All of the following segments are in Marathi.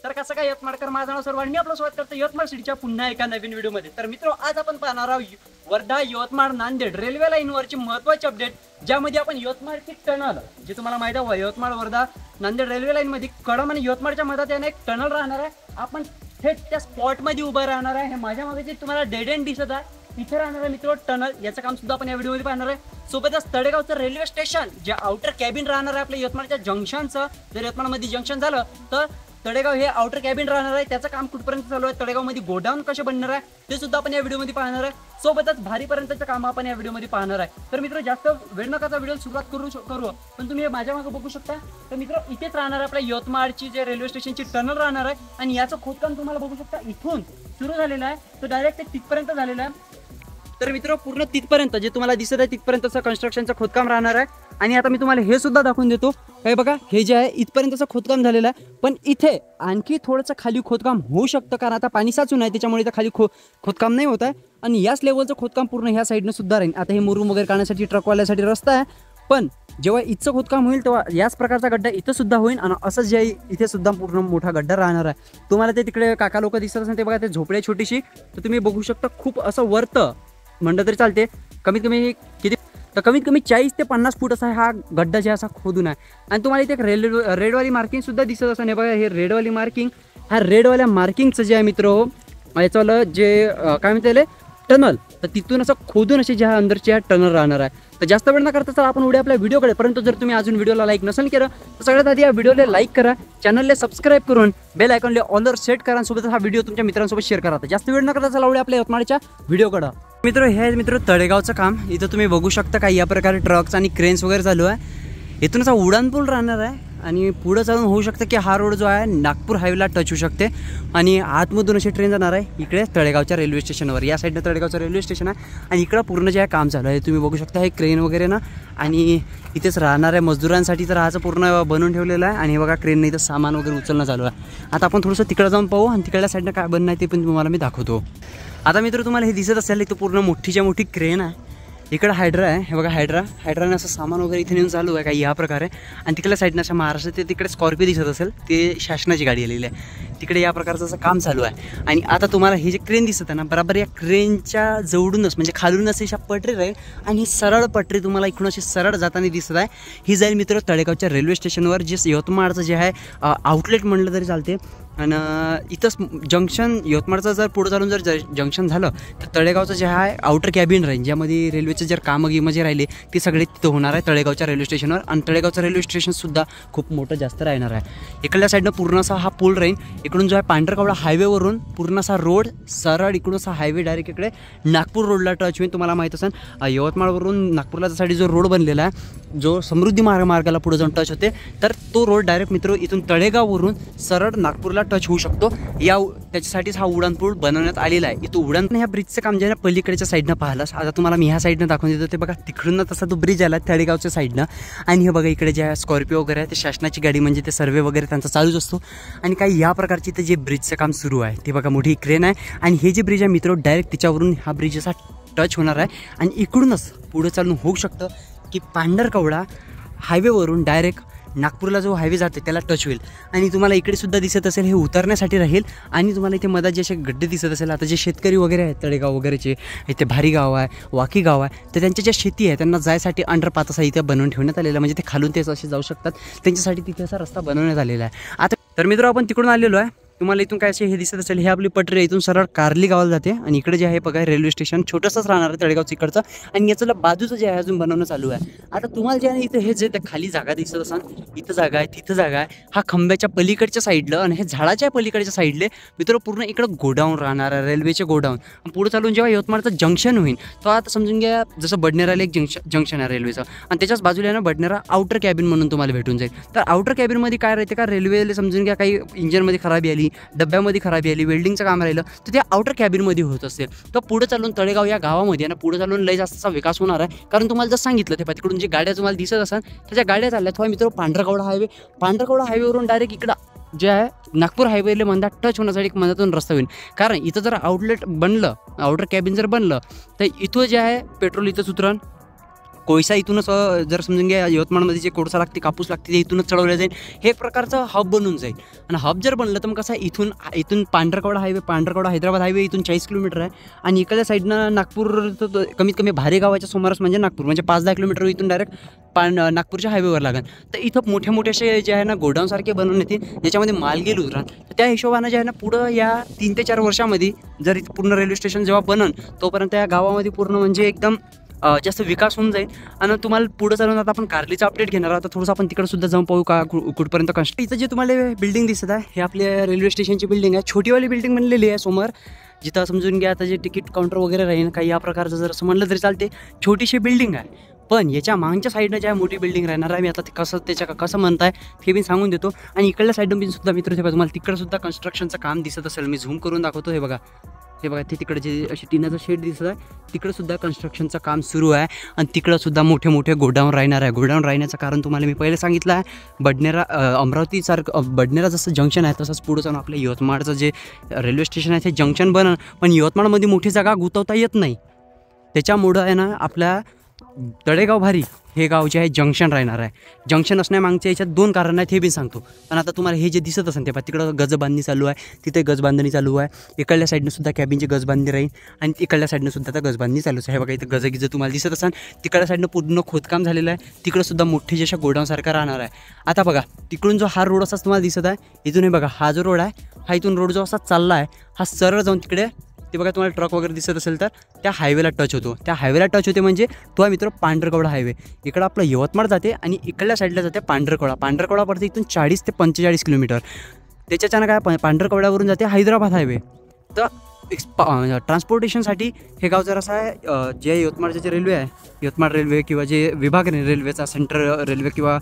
तर कसं काय यवतमाळकर माझं नाव सर्व आणि मी आपलं स्वागत करतो यवतमाळ सिटीच्या पुन्हा एका नवीन व्हिडिओमध्ये। तर मित्र आज आपण पाहणार आहोत वर्धा यवतमाळ नांदेड रेल्वे लाईनवरची महत्त्वाची अपडेट, ज्यामध्ये आपण यवतमाळची टनल जे तुम्हाला माहिती आहे यवतमाळ वर्धा नांदेड रेल्वे लाईन मध्ये कळम आणि यवतमाळच्या मध्ये त्याने एक टनल राहणार आहे। आपण थेट त्या स्पॉट मध्ये उभं राहणार आहे। हे माझ्या मागे जे तुम्हाला डेड एंड दिसत आहे इथे राहणार आहे मित्र टनल, याचं काम सुद्धा आपण या व्हिडिओमध्ये पाहणार आहे। सोबतच तळेगावचं रेल्वे स्टेशन जे आउटर कॅबिन राहणार आहे आपल्या यवतमाळच्या जंक्शनचं, जर यवतमाळमध्ये जंक्शन झालं तर तळेगाव हे आउटर कॅबिन राहणार आहे। त्याचं काम कुठपर्यंत चालू आहे, तळेगावमध्ये गोडाऊन कसे बनणार आहे ते सुद्धा आपण या व्हिडिओमध्ये पाहणार आहे। सोबतच भारीपर्यंतचं काम आपण या व्हिडिओमध्ये पाहणार आहे। तर मित्र जास्त वेळ न करता व्हिडिओ सुरुवात करू पण तुम्ही माझ्या मागे बघू शकता। तर मित्र इथेच राहणार आहे आपल्या यवतमाळची जे रेल्वे स्टेशनची टनल राहणार आहे आणि याचं खोदकाम तुम्हाला बघू शकता इथून सुरू झालेलं आहे, तो डायरेक्ट तिथपर्यंत झालेलं आहे। तर मित्र पूर्ण तिथपर्यंत जे तुम्हाला दिसत आहे तिथपर्यंतचं कन्स्ट्रक्शनचं खोदकाम राहणार आहे। आणि आता मी तुम्हाला हे सुद्धा दाखवून देतो, हे बघा हे जे आहे इथपर्यंतचं खोदकाम झालेलं आहे, पण इथे आणखी थोडंसं खाली खोदकाम होऊ शकतं कारण आता पाणी साचून आहे त्याच्यामुळे इथं खाली खोदकाम नाही होत आहे। आणि याच लेवलचं खोदकाम पूर्ण ह्या साईडनं सुद्धा राहील। आता हे मुरुम वगैरे काढण्यासाठी ट्रकवाल्यासाठी रस्ता आहे, पण जेव्हा इथचं खोदकाम होईल तेव्हा याच प्रकारचा गड्डा इथं सुद्धा होईल आणि असंच जे इथे सुद्धा पूर्ण मोठा गड्डा राहणार आहे। तुम्हाला ते तिकडे काका लोक दिसत असेल ते बघा, ते झोपडे छोटीशी, तर तुम्ही बघू शकता खूप असं वरतं म्हणलं तरी चालते, कमीत कमी किती तर कमीत कमी 40 ते 50 फूट असा हा गड्डा जे असा खोदून आहे। आणि तुम्हाला इथे एक रेडवाली मार्किंग सुद्धा दिसत असं नाही बघा, हे रेडवाली मार्किंग, ह्या रेडवाल्या मार्किंगचं जे आहे मित्र याचं जे काय म्हणते टनल, तर तिथून असं खोदून असे ज्या अंदरची टनल राहणार आहे। तर जास्त वेळ न करता चला आपण उद्या आपल्या व्हिडिओकडे, परंतु जर तुम्ही अजून व्हिडिओला लाईक नसेल केलं तर सगळ्यात आधी या व्हिडिओला लाईक करा, चॅनलला सबस्क्राईब करून बेल आयकॉनला ऑलवर सेट करा, सोबतच हा व्हिडिओ तुमच्या मित्रांसोबत शेअर करा। जास्त वेळ न करता चला उद्या आपल्या यवतमाळच्या व्हिडिओकडे। मित्र हे मित्र तळेगावचं काम, इथं तुम्ही बघू शकता काही या प्रकारे ट्रक्स आणि क्रेन्स वगैरे चालू आहे। इथून असा उड्डाणपूल राहणार आहे आणि पुढं चालून होऊ शकतं की हा रोड जो आहे नागपूर हायवेला टच होऊ शकते आणि आतमधून अशी ट्रेन जाणार आहे इकडे तळेगावच्या रेल्वे स्टेशनवर। या साईडनं तळेगावचं रेल्वे स्टेशन आहे आणि इकडं पूर्ण जे आहे काम चालू आहे, तुम्ही बघू शकता हे क्रेन वगैरे ना, आणि इथेच राहणाऱ्या मजदुरांसाठी तर राहायचं पूर्ण बनवून ठेवलेलं आहे। आणि बघा क्रेनने इथं सामान वगैरे उचलणं चालू आहे। आता आपण थोडंसं तिकडं जाऊन पाहू आणि तिकडल्या साईडनं काय बनणं आहे ते पण तुम्हाला मी दाखवतो। आता मित्र तुम्हाला हे दिसत असेल इथं पूर्ण मोठीच्या मोठी क्रेन आहे, इकडं हायड्रा आहे, हे बघा हायड्राने असं सामान वगैरे इथे नेऊन चालू आहे काही या प्रकारे। आणि तिकडल्या साईडनं अशा महाराष्ट्रात तिकडे स्कॉर्पिओ दिसत असेल, ते शासनाची गाडी आलेली आहे, तिकडे या प्रकारचं असं काम चालू आहे। आणि आता तुम्हाला हे जे क्रेन दिसत आहे ना, बरोबर या क्रेनच्या जवळूनच म्हणजे खालूनच अशा पटरी राहील आणि ही सरळ पटरी तुम्हाला इकडून अशी सरळ जाताना दिसत आहे, ही जाईल मित्र तळेगावच्या रेल्वे स्टेशनवर, जे यवतमाळचं जे आहे आउटलेट म्हणलं तरी चालते। आणि इथंच जंक्शन यवतमाळचं जर पुढं चालून जर जंक्शन झालं तर तळेगावचं जे आहे आउटर कॅबिन राहील, ज्यामध्ये रेल्वेचं जर कामं जे राहिले ते सगळे तिथं होणार आहे तळेगावच्या रेल्वे स्टेशनवर। आणि तळेगावचं रेल्वे स्टेशनसुद्धा खूप मोठं जास्त राहणार आहे। इकडल्या साईडनं पूर्ण असा हा पूल राहील, इकडून जो आहे पांढरकवडा हायवेवरून पूर्ण असा रोड सरळ इकडून असा हायवे डायरेक्ट इकडे नागपूर रोडला टच होईल। तुम्हाला माहीत असेल यवतमाळवरून नागपूरला जाण्यासाठी जो रोड बनलेला आहे, जो समृद्धी मार्गाला पुढे जाऊन टच होते, तर तो रोड डायरेक्ट मित्र इथून तळेगाववरून सरळ नागपूरला टच होऊ शकतो। त्याच्यासाठीच हा उड्डाणपूल बनवण्यात आलेला आहे। इथं उड्डाण ह्या ब्रिजचं काम जे आहे पलीकडच्या साईडनं पाहिलं, आता तुम्हाला मी ह्या साईडनं दाखवून देतो, ते बघा तिकडून तसा तो ब्रिज आला तळेगावच्या साईडनं। आणि हे बघा इकडे जे आहे स्कॉर्पिओ वगैरे आहे, ते शासनाची गाडी म्हणजे ते सर्वे वगैरे त्यांचा चालूच असतो। आणि काही या प्रकारची ते जे ब्रिजचं काम सुरू आहे, ते बघा मोठी क्रेन आहे आणि हे जे ब्रिज आहे मित्र डायरेक्ट तिच्यावरून हा ब्रिज असा टच होणार आहे आणि इकडूनच पुढे चालून होऊ शकतं की पांढरकवडा हायवेवरून डायरेक्ट नागपूरला जो हायवे जाते त्याला टच होईल। आणि तुम्हाला इकडे सुद्धा दिसत असेल हे उतरण्यासाठी राहील। आणि तुम्हाला इथे मधात जे असे गड्डे दिसत असेल, आता जे शेतकरी वगैरे आहेत तळेगाव वगैरेचे, इथे भारी गाव आहे, वाकी गाव आहे, तर त्यांच्या ज्या शेती आहे त्यांना जायसाठी अंडरपाथ असा इथे बनवून ठेवण्यात आलेला, म्हणजे ते खालून तेच असे जाऊ शकतात, त्यांच्यासाठी तिथे असा रस्ता बनवण्यात आलेला आहे। आता तर मित्र आपण तिकडून आलेलो आहे, तुम्हाला इथून काय असे हे दिसत असेल, हे आपली पटरी आहे, इथून सरळ कार्ली गावाला जाते। आणि इकडे जे आहे बघा रेल्वे स्टेशन छोटंसंच राहणार आहे तळेगावचं इकडचं, आणि याचं बाजूचं जे आहे अजून बनवणं चालू आहे। आता तुम्हाला जे आहे इथं हे जे खाली जागा दिसत असाल, इथं जागा आहे तिथं जागा आहे, हा खंब्याच्या पलीकडच्या साईडला आणि हे झाडाच्या पलीकडच्या साईडले मित्र पूर्ण इकडं गोडाऊन राहणार आहे, रेल्वेचे गोडाऊन। पुढे चालून जेव्हा यवतमाळचं जंक्शन होईल तो आता समजून घ्या जसं बडनेराला एक जंक्शन आहे रेल्वेचं, आणि त्याच्याच बाजूला ना बडनेरा आउटर कॅबिन म्हणून तुम्हाला भेटून जाईल। तर आउटर कॅबिनमध्ये काय राहते का, रेल्वेला समजून घ्या काही इंजिनमध्ये खराबी आली, डब्यामध्ये खराबी आली, वेल्डिंगचं काम राहिलं तर ते आउटर कॅबिनमध्ये होत असते। तर पुढे चालून तळेगाव या गावामध्ये आणि पुढे चालून लय जास्तचा विकास होणार आहे, कारण तुम्हाला जर सांगितलं ते तिकडून जे गाड्या तुम्हाला दिसत असाल त्याच्या गाड्या चालल्या थोडा मित्र पांढरकवडा हायवेवरून डायरेक्ट इकडं जे आहे नागपूर हायवेला मंदा टच होण्यासाठी एक मधातून रस्ता होईल। कारण इथं जर आउटलेट बनलं, आउटर कॅबिन जर बनलं तर इथं जे आहे पेट्रोल इथंच उतरण, कोळसा इथूनच जर समजून घ्या यवतमाळमध्ये जे कोळसा लागते कापूस लागते ते इथूनच चढवलं जाईल. हे एक प्रकारचं हब बनून जाईल. आणि हब जर बनलं तर मग कसं इथून पांढरकवडा हैदराबाद हायवे इथून 40 किलोमीटर आहे. आणि इकडल्या साईडनं नागपूर तर कमीत कमी भारे गावाच्या सुमारास म्हणजे नागपूर म्हणजे 5-10 किलोमीटर इथून डायरेक्ट नागपूरच्या हायवेवर लागेल. तर इथं मोठे मोठे असे जे आहे ना गोडाऊनसारखे बनवून येतील ज्याच्यामध्ये माल गेल उतराल. तर त्या हिशोबानं जे आहे ना पुढं या 3 ते 4 वर्षामध्ये जर पूर्ण रेल्वे स्टेशन जेव्हा बनन तोपर्यंत या गावामध्ये पूर्ण म्हणजे एकदम जास्त विकास होऊन जाईल. आणि तुम्हाला पुढं चालून आता आपण कारलीचा अपडेट घेणार आहोत. तर थोडंसं आपण तिकडे सुद्धा जाऊन पाहू का कुठपर्यंत इथं जे तुम्हाला बिल्डिंग दिसत आहे हे आपल्या रेल्वे स्टेशनची बिल्डिंग आहे. छोटीवाली बिल्डिंग बनलेली आहे समोर, जिथं समजून घ्या आता जे तिकीट काउंटर वगैरे राहील काही या प्रकारचं जर असं म्हणलं तरी चालते. छोटीशी बिल्डिंग आहे. पण याच्या मागच्या साईडनं ज्या मोठी बिल्डिंग राहणार आहे मी आता कसं म्हणताय ते मी सांगून देतो. आणि इकडल्या साईडनं मी सुद्धा मित्र तुम्हाला तिकडं सुद्धा कन्स्ट्रक्शनचं काम दिसत असेल. मी झूम करून दाखवतो. हे बघा ते तिकडे जे अशी टिनाचं शेड दिसत आहे तिकडं सुद्धा कन्स्ट्रक्शनचं काम सुरू आहे. आणि तिकडं सुद्धा मोठे मोठे गोडाऊन राहणार आहे. गोडाऊन राहण्याचं कारण तुम्हाला मी पहिले सांगितलं आहे. बडनेरा जसं जंक्शन आहे तसंच पुढं जाऊन आपल्या यवतमाळचं जे रेल्वे स्टेशन आहे ते जंक्शन बनन. पण यवतमाळमध्ये मोठी जागा गुंतवता येत नाही. त्याच्यामुळं आहे ना आपल्या तळेगाव भारी हे गाव जे आहे जंक्शन राहणार आहे. जंक्शन असण्यामागच्या याच्यात 2 कारण आहेत हे मी सांगतो. पण आता तुम्हाला हे जे दिसत असेल ते पहा तिकडं गजबांधणी चालू आहे, तिथे गजबांधणी चालू आहे. इकडल्या साईडनं सुद्धा कॅबिनची गजबांधणी राहील आणि इकडल्या साईडनं सुद्धा आता गजबांधणी चालूच आहे. हे बघा इथं गजगिजं तुम्हाला दिसत असेल. तिकडल्या साईडनं पूर्ण खोदकाम झालेलं आहे. तिकडं सुद्धा मोठी जशा गोडाऊनसारखा राहणार आहे. आता बघा तिकडून जो हा रोड असाच तुम्हाला दिसत आहे इथून हे बघा हा जो रोड आहे हा इथून रोड जो असा चालला आहे हा सरळ जाऊन तिकडे ते बघा तुम्हाला ट्रक वगैरे दिसत असेल तर त्या हायवेला टच होतो. त्या हायवेला टच होते म्हणजे तो आहे मित्र पांढरकवडा हायवे. इकडं आपलं यवतमाळ जाते आणि इकडल्या साईडला जाते पांढरकवडा पडते इथून 40 ते 45 किलोमीटर. त्याच्यानं काय पांढरकवड्यावरून जाते हैदराबाद हायवे. तर ट्रान्सपोर्टेशनसाठी हे गाव जर असं आहे जे यवतमाळचे जे रेल्वे आहे यवतमाळ रेल्वे किंवा जे विभाग रेल्वेचा सेंट्रल रेल्वे किंवा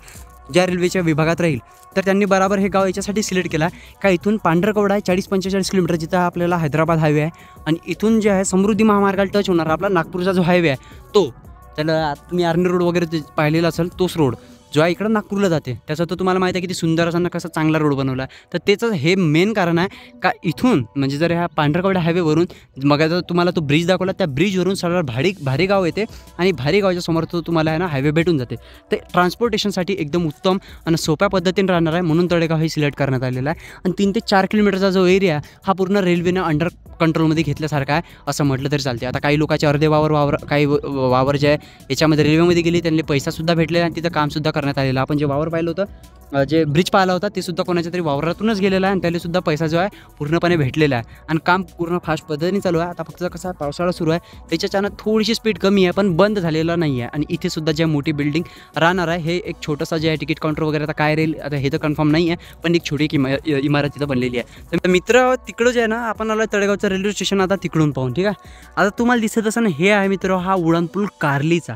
ज्या रेल्वेच्या विभागात राहील तर त्यांनी बराबर हे गाव याच्यासाठी सिलेक्ट केला का इथून पांढरकवडा आहे 40-45 किलोमीटर जिथं आपल्याला हैदराबाद हायवे आहे. आणि इथून जे आहे समृद्धी महामार्गाला टच होणार आपला नागपूरचा जो हायवे आहे तो त्याला तुम्ही आर्मी रोड वगैरे पाहिलेला असेल तोच रोड जो आहे इकडं नागपूरला जाते. त्याचा तो तुम्हाला माहिती आहे किती सुंदर असा कसा चांगला रोड बनवला आहे. तर त्याचं हे मेन कारण आहे का इथून म्हणजे जर ह्या पांढरकवडा हायवेवरून मग तुम्हाला तो ब्रिज दाखवला त्या ब्रिजवरून सरळ भारी गाव येते आणि भारी गावाच्या समोर तो तुम्हाला आहे ना हायवे भेटून जाते. ते ट्रान्सपोर्टेशनसाठी एकदम उत्तम आणि सोप्या पद्धतीने राहणार आहे म्हणून तळेगाव हे सिलेक्ट करण्यात आलेलं आहे. आणि 3 ते 4 किलोमीटरचा जो एरिया हा पूर्ण रेल्वेनं अंडर कंट्रोलमध्ये घेतल्यासारखा आहे असं म्हटलं तरी चालते. आता काही लोकांचे अर्धे काही वावर जे आहे याच्यामध्ये रेल्वेमध्ये गेली त्यांनी पैसासुद्धा भेटलेला आणि तिथं कामसुद्धा करण्यात आलेलं. आपण जे वावर पाहिलं होतं जे ब्रिज पाहिला होता ते सुद्धा कोणाच्या तरी वावरातूनच गेलेला आहे आणि त्याला सुद्धा पैसा जो आहे पूर्णपणे भेटलेला आहे आणि काम पूर्ण फास्ट पद्धतीने चालू आहे. आता फक्त कसं पावसाळा सुरू आहे त्याच्यानं थोडीशी स्पीड कमी आहे पण बंद झालेलं नाही आहे. आणि इथे सुद्धा जे मोठी बिल्डिंग राहणार आहे हे एक छोटंसं जे आहे तिकीट काउंटर वगैरे आता काय राहील आता हे तर कन्फर्म नाही आहे पण एक छोटी इमारत तिथं बनलेली आहे. तर मित्र तिकडं जे आहे ना आपण आलो तळेगावचं रेल्वे स्टेशन आता तिकडून पाहून ठीक आहे. आता तुम्हाला दिसत असं ना हे आहे मित्र हा उड्डाणपूल कारलीचा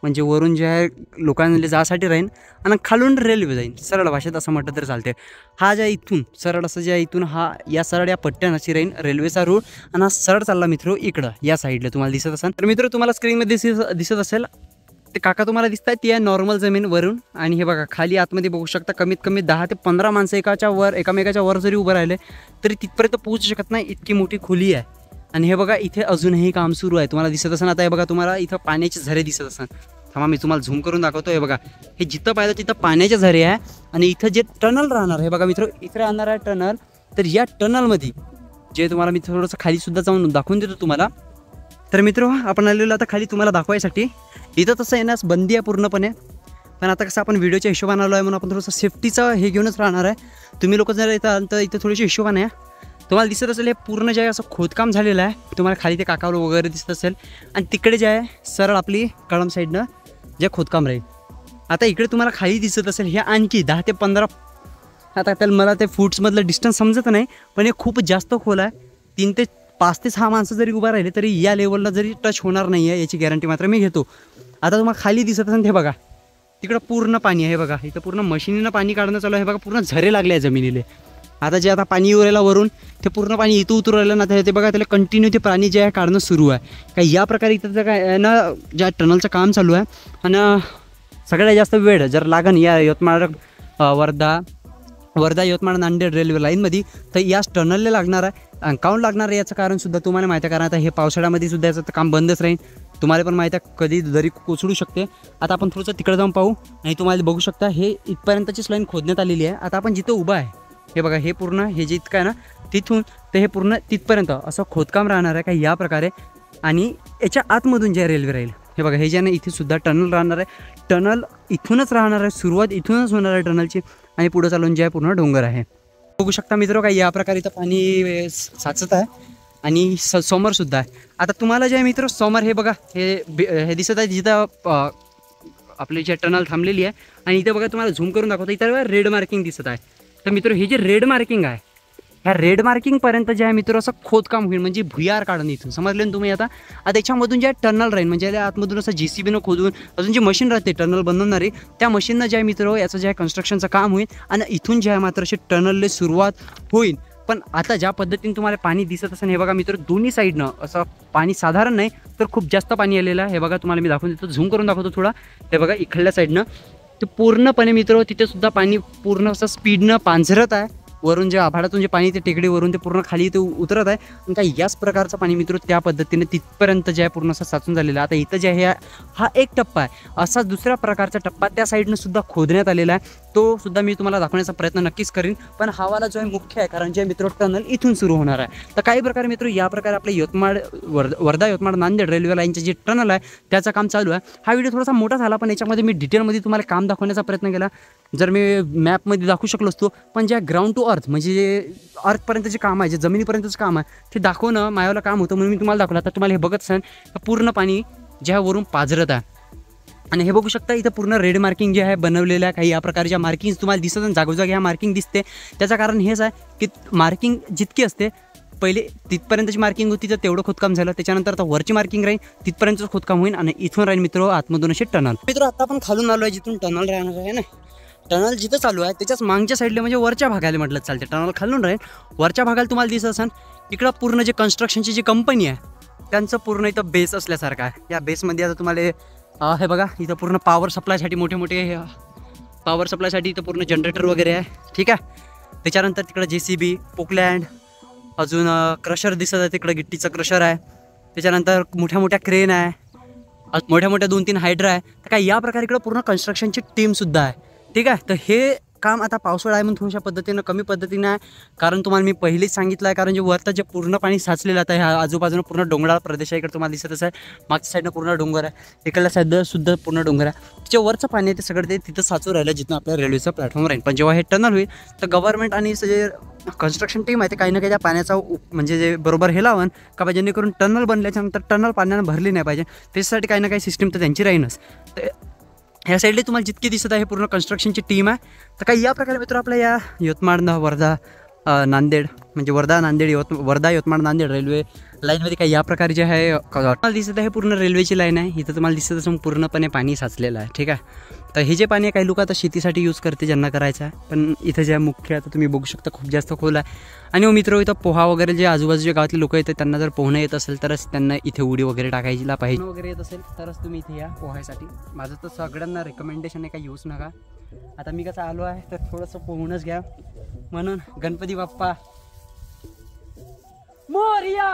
म्हणजे वरून जे आहे लोकांना जासाठी राहील आणि खालून रेल्वे जाईल सरळ भाषेत असं म्हटलं तरी चालते. हा ज्या इथून सरळ असं ज्या इथून हा या सरळ या पट्ट्यानं अशी राहील रेल्वेचा रूट आणि हा सरळ चालला मित्र इकडं या साईडला तुम्हाला दिसत असेल. तर मित्र तुम्हाला स्क्रीनमध्ये दिसत असेल ते काका तुम्हाला दिसत आहेत ती आहे नॉर्मल जमीन वरून. आणि हे बघा खाली आतमध्ये बघू शकता कमीत कमी 10 ते 15 माणसं एकामेकाच्या वर जरी उभं राहिले तरी तिथपर्यंत पोहोचू शकत नाही इतकी मोठी खोली आहे. आणि हे बघा इथे अजूनही काम सुरू आहे तुम्हाला दिसत असेल. आता हे बघा तुम्हाला इथं पाण्याचे झरे दिसत असेल. थांबा मी तुम्हाला झूम करून दाखवतो. हे बघा हे जिथं पाहिलं तिथं पाण्याचे झरे आहे आणि इथं जे टनल राहणार हे बघा मित्र इथे राहणार आहे टनल. तर या टनलमध्ये जे तुम्हाला मी थोडंसं खाली सुद्धा जाऊन दाखवून देतो तुम्हाला. तर मित्र आपण आलेलो आता खाली तुम्हाला दाखवायसाठी. इथं तसं येण्यास बंदी आहे पूर्णपणे पण आता कसं आपण व्हिडिओच्या हिशोबाने आलो आहे म्हणून आपण थोडंसं सेफ्टीचं हे घेऊनच राहणार आहे. तुम्ही लोक जर येतात तर इथं थोडीशी हिशोबाने आहे. तुम्हाला दिसत असेल हे पूर्ण जे आहे असं खोदकाम झालेलं आहे. तुम्हाला खाली ते काकावर वगैरे दिसत असेल आणि तिकडे जे आहे सरळ आपली कळम साईडनं जे खोदकाम राहील. आता इकडे तुम्हाला खाली दिसत असेल हे आणखी 10 ते 15 आता त्याला मला ते फूट्समधलं डिस्टन्स समजत नाही पण हे खूप जास्त खोल आहे. 3 ते 5 ते 6 माणसं जरी उभा राहिले तरी या लेवलला जरी टच होणार नाही आहे याची गॅरंटी मात्र मी घेतो. आता तुम्हाला खाली दिसत असेल हे बघा तिकडं पूर्ण पाणी आहे. बघा इथं पूर्ण मशीनीनं पाणी काढणं चालू आहे. बघा पूर्ण झरे लागले आहे जमिनीले. आता जे आता पाणी उरायला वरून ते पूर्ण पाणी इथं उतरू राहिलं ना ते बघा त्याला कंटिन्यू ते पाणी जे आहे काढणं सुरू आहे. काय या प्रकारे इथं काय ना ज्या टनलचं काम चालू आहे आणि सगळ्यात जास्त वेळ जर लागन या यवतमाळ वर्धा वर्धा यवतमाळ नांदेड रेल्वे लाईनमध्ये, तर याच टनलला लागणार आहे. काऊन लागणार आहे याचं कारण सुद्धा तुम्हाला माहिती आहे, कारण आता हे पावसाळ्यामध्ये सुद्धा याचं काम बंदच राहील. तुम्हाला पण माहिती आहे कधी दरी कोसळू शकते. आता आपण थोडंसं तिकडे जाऊन पाहू. आणि तुम्हाला बघू शकता हे इथपर्यंतचीच लाईन खोदण्यात आलेली आहे. आता आपण जिथं उभं आहे हे बघा, हे पूर्ण हे जे इतकं आहे ना तिथून ते हे पूर्ण तिथपर्यंत असं खोदकाम राहणार आहे का या प्रकारे. आणि याच्या आतमधून जे रेल्वे राहील हे बघा, हे जे आहे इथे सुद्धा टनल राहणार आहे. टनल इथूनच राहणार आहे, सुरुवात इथूनच होणार आहे टनलची. आणि पुढे चालून जे आहे पूर्ण डोंगर आहे. बघू शकता मित्र का या प्रकारे इथं पाणी साचत आहे. आणि समोर सुद्धा आहे. आता तुम्हाला जे आहे मित्र समोर हे बघा, हे दिसत आहे जिथं आपली जे टनल थांबलेली आहे. आणि इथे बघा तुम्हाला झूम करून दाखवतो, इथं रेड मार्किंग दिसत आहे. तर मित्र हे जे रेड मार्किंग आहे, ह्या रेड मार्किंगपर्यंत जे आहे मित्र असं खोदकाम होईल, म्हणजे भुयार काढून इथून समजले ना तुम्ही. आता त्याच्यामधून जे टनल राहील, म्हणजे आतमधून असं JCBनं खोदून अजून जी मशीन राहते टनल बनवणारी, त्या मशीननं जे आहे मित्र याचं जे आहे कन्स्ट्रक्शनचं काम होईल. आणि इथून जे आहे मात्र अशी टनलला सुरुवात होईल. पण आता ज्या पद्धतीने तुम्हाला पाणी दिसत असेल हे बघा मित्र, दोन्ही साईडनं असं पाणी साधारण नाही तर खूप जास्त पाणी आलेलं आहे. हे बघा तुम्हाला मी दाखवून देतो, झूम करून दाखवतो थोडा. हे बघा इकडल्या साईडनं ते पूर्णपणे मित्र तिथे सुद्धा पाणी पूर्ण असं स्पीडनं पांझरत आहे. वरून जे आभाळातून जे पाणी ते टेकडीवरून ते पूर्ण खाली ते उतरत आहे. आणि काही याच प्रकारचं पाणी मित्र त्या पद्धतीने तिथपर्यंत जे आहे पूर्ण असं साचून झालेलं आहे. आता इथं जे आहे हा एक टप्पा आहे, असा दुसऱ्या प्रकारचा टप्पा त्या साईडनं सुद्धा खोदण्यात आलेला आहे. तो सुद्धा मी तुम्हाला दाखवण्याचा प्रयत्न नक्कीच करीन. पण हा वाला जो आहे मुख्य आहे, कारण जे मित्र टनल इथून सुरू होणार आहे. तर काही प्रकारे मित्र या प्रकारे आपले वर्धा यवतमाळ नांदेड रेल्वे लाईनचे जे टनल आहे त्याचं काम चालू आहे. हा व्हिडिओ थोडासा मोठा झाला, पण याच्यामध्ये मी डिटेलमध्ये तुम्हाला काम दाखवण्याचा प्रयत्न केला. जर मी मॅपमध्ये दाखवू शकलो असतो, पण ज्या ग्राउंड टू अर्थ म्हणजे जे अर्थपर्यंत जे काम आहे, जे जमिनीपर्यंतचं काम आहे ते दाखवणं माझ्याला काम होतं, म्हणून मी तुम्हाला दाखवलं. आता तुम्हाला हे बघत असाल पूर्ण पाणी ज्यावरून पाझरत आहे. आणि हे बघू शकता इथं पूर्ण रेड मार्किंग जे आहे बनवलेलं आहे. काही या प्रकारच्या मार्किंग तुम्हाला दिसत आणि जागोजागी ह्या मार्किंग दिसते. त्याचं कारण हेच आहे की मार्किंग जितकी असते पहिले तिथपर्यंतची मार्किंग होती तर तेवढं खोदकाम झालं. त्याच्यानंतर आता वरची मार्किंग राहील, तिथपर्यंतच खोदकाम होईल. आणि इथून राहील मित्र आतमधून असे टनल. मित्र आता आपण खालून आलो आहे जिथून टनल राहणार आहे ना, टनल जिथं चालू आहे त्याच्याच मागच्या साईडला म्हणजे वरच्या भागाला म्हटलं चालते. टनल खालून राहील, वरच्या भागाला तुम्हाला दिसत असेल इकडं पूर्ण जे कन्स्ट्रक्शनची जी कंपनी आहे त्यांचं पूर्ण इथं बेस असल्यासारखं आहे. या बेसमध्ये आता तुम्हाला हे बघा इथं पूर्ण पॉवर सप्लायसाठी मोठे पॉवर सप्लायसाठी इथं पूर्ण जनरेटर वगैरे आहे. ठीक आहे. त्याच्यानंतर तिकडं JCB, पोकलँड, अजून क्रशर दिसत आहे, तिकडं गिट्टीचं क्रशर आहे. त्याच्यानंतर मोठ्या क्रेन आहे, मोठ्या 2-3 हायड्रा आहे. तर काय या प्रकारे इकडं पूर्ण कन्स्ट्रक्शनची टीमसुद्धा आहे. ठीक आहे. तर हे काम आता पावसाळा आहे म्हणून थोड्याशा पद्धतीनं कमी पद्धतीनं आहे, कारण तुम्हाला मी पहिलेच सांगितलं आहे. कारण जे वरतं जे पूर्ण पाणी साचलेलं आता ह्या आजूबाजूनं पूर्ण डोंगराळ प्रदेश आहे. इकडे तुम्हाला दिसतच आहे मागच्या साईडनं पूर्ण डोंगर आहे, इकडल्या साईडनं सुद्धा पूर्ण डोंगर आहे. त्याच्या वरचं पाणी आहे ते सगळं ते तिथं साचून राहिलं जिथं आपल्या रेल्वेचं प्लॅटफॉर्म राहील. पण जेव्हा हे टनल होईल तर गव्हर्नमेंट आणि जे कन्स्ट्रक्शन टीम आहे ते काही ना काही त्या पाण्याचा म्हणजे जे बरोबर हे लावून का जेणेकरून टनल बनल्याच्यानंतर टनल पाण्यानं भरली नाही पाहिजे, त्याच्यासाठी काही ना काही सिस्टीम तर त्यांची राहीनच. तर ह्या साईडला तुम्हाला जितकी दिसत आहे पूर्ण कन्स्ट्रक्शनची टीम आहे. तर काही या प्रकारे मित्र आपल्या या यवतमाळ वर्धा नांदेड म्हणजे वर्धा यवतमाळ नांदेड रेल्वे लाईनमध्ये काही या प्रकारे जे आहे तुम्हाला दिसत आहे पूर्ण रेल्वेची लाईन आहे. इथं तुम्हाला दिसत असून पूर्णपणे पाणी साचलेलं आहे. ठीक आहे. तर हे जे पाणी आहे काही लोक आता शेतीसाठी यूज करते ज्यांना करायचं आहे, पण इथं जे मुख्य आता तुम्ही बघू शकता खूप जास्त खोल आहे. आणि मित्र इथं पोहा वगैरे जे आजूबाजूच्या गावातले लोक येतात त्यांना जर पोहणं येत असेल तरच त्यांना इथे उडी वगैरे टाकायला पाहिजे वगैरे येत असेल तरच तुम्ही इथे या पोहायसाठी. माझं तर सगळ्यांना रिकमेंडेशन आहे का यूज नका. आता मी कसं आलो आहे तर थोडंसं पोहूनच घ्या, म्हणून गणपती बाप्पा मोरया.